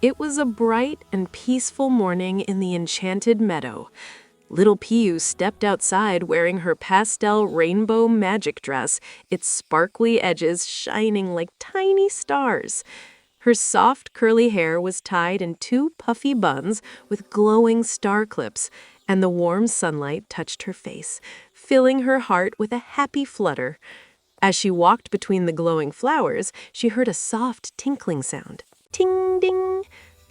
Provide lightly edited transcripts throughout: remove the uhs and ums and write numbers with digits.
It was a bright and peaceful morning in the enchanted meadow. Little Piu stepped outside wearing her pastel rainbow magic dress, its sparkly edges shining like tiny stars. Her soft curly hair was tied in two puffy buns with glowing star clips, and the warm sunlight touched her face, filling her heart with a happy flutter. As she walked between the glowing flowers, she heard a soft tinkling sound. Ting ding,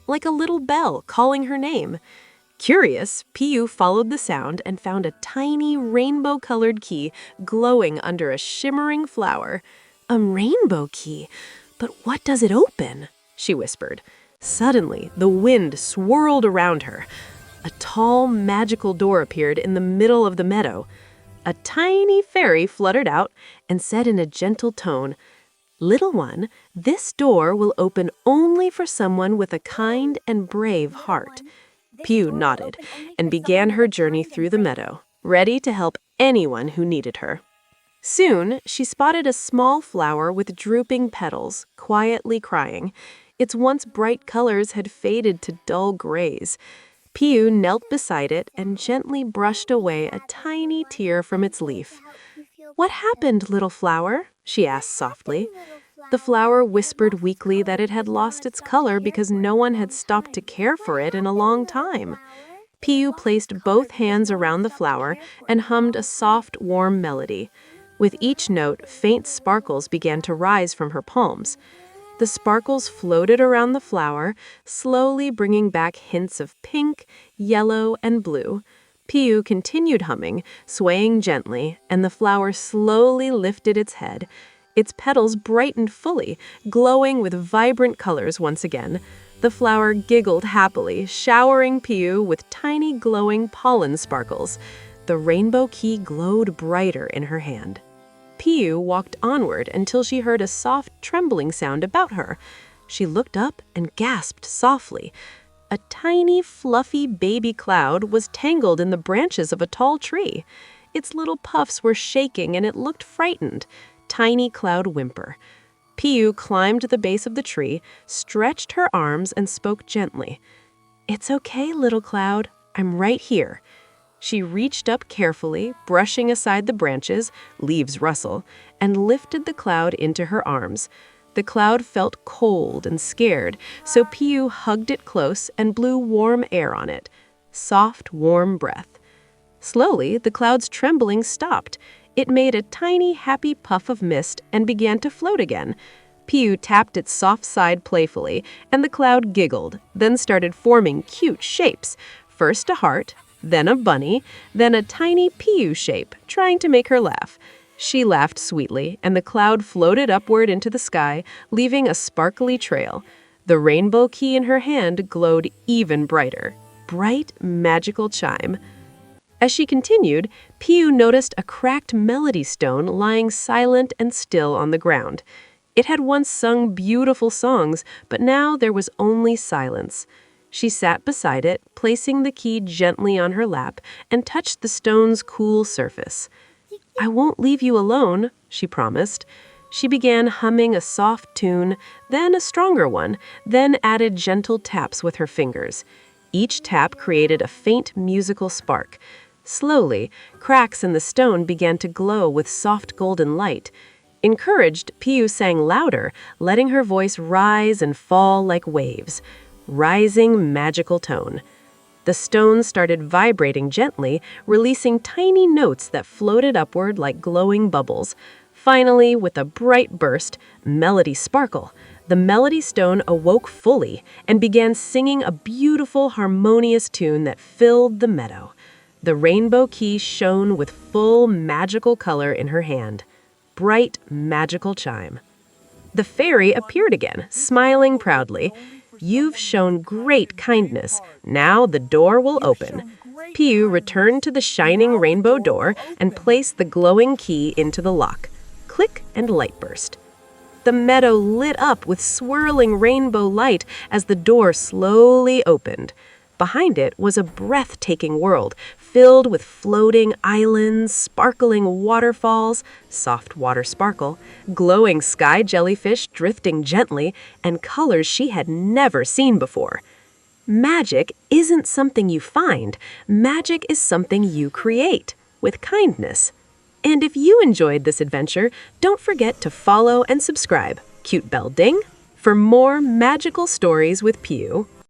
like a little bell calling her name. Curious, Piu followed the sound and found a tiny rainbow-colored key glowing under a shimmering flower. A rainbow key? But what does it open? She whispered. Suddenly, the wind swirled around her. A tall, magical door appeared in the middle of the meadow. A tiny fairy fluttered out and said in a gentle tone, "Little one, this door will open only for someone with a kind and brave heart." Piu nodded and began her journey through the meadow, ready to help anyone who needed her. Soon, she spotted a small flower with drooping petals, quietly crying. Its once bright colors had faded to dull grays. Piu knelt beside it and gently brushed away a tiny tear from its leaf. "What happened, little flower?" she asked softly. The flower whispered weakly that it had lost its color because no one had stopped to care for it in a long time. Piu placed both hands around the flower and hummed a soft, warm melody. With each note, faint sparkles began to rise from her palms. The sparkles floated around the flower, slowly bringing back hints of pink, yellow, and blue. Piu continued humming, swaying gently, and the flower slowly lifted its head. Its petals brightened fully, glowing with vibrant colors once again. The flower giggled happily, showering Piu with tiny glowing pollen sparkles. The rainbow key glowed brighter in her hand. Piu walked onward until she heard a soft trembling sound about her. She looked up and gasped softly. A tiny, fluffy baby cloud was tangled in the branches of a tall tree. Its little puffs were shaking and it looked frightened. Tiny Cloud whimper. Piu climbed the base of the tree, stretched her arms, and spoke gently. "It's okay, little cloud. I'm right here." She reached up carefully, brushing aside the branches, leaves rustle, and lifted the cloud into her arms. The cloud felt cold and scared, so Piu hugged it close and blew warm air on it. Soft, warm breath. Slowly, the cloud's trembling stopped. It made a tiny, happy puff of mist and began to float again. Piu tapped its soft side playfully, and the cloud giggled, then started forming cute shapes. First a heart, then a bunny, then a tiny Piu shape, trying to make her laugh. She laughed sweetly, and the cloud floated upward into the sky, leaving a sparkly trail. The rainbow key in her hand glowed even brighter. Bright, magical chime. As she continued, Piu noticed a cracked melody stone lying silent and still on the ground. It had once sung beautiful songs, but now there was only silence. She sat beside it, placing the key gently on her lap, and touched the stone's cool surface. "I won't leave you alone," she promised. She began humming a soft tune, then a stronger one, then added gentle taps with her fingers. Each tap created a faint musical spark. Slowly, cracks in the stone began to glow with soft golden light. Encouraged, Piu sang louder, letting her voice rise and fall like waves. Rising magical tone. The stone started vibrating gently, releasing tiny notes that floated upward like glowing bubbles. Finally, with a bright burst, melody sparkle. The melody stone awoke fully and began singing a beautiful, harmonious tune that filled the meadow. The rainbow key shone with full magical color in her hand. Bright, magical chime. The fairy appeared again, smiling proudly. "You've shown great kindness. Now the door will open." Piu returned to the shining rainbow door and placed the glowing key into the lock. Click and light burst. The meadow lit up with swirling rainbow light as the door slowly opened. Behind it was a breathtaking world, filled with floating islands, sparkling waterfalls, soft water sparkle, glowing sky jellyfish drifting gently, and colors she had never seen before. Magic isn't something you find. Magic is something you create, with kindness. And if you enjoyed this adventure, don't forget to follow and subscribe. Cute bell ding for more magical stories with Pew.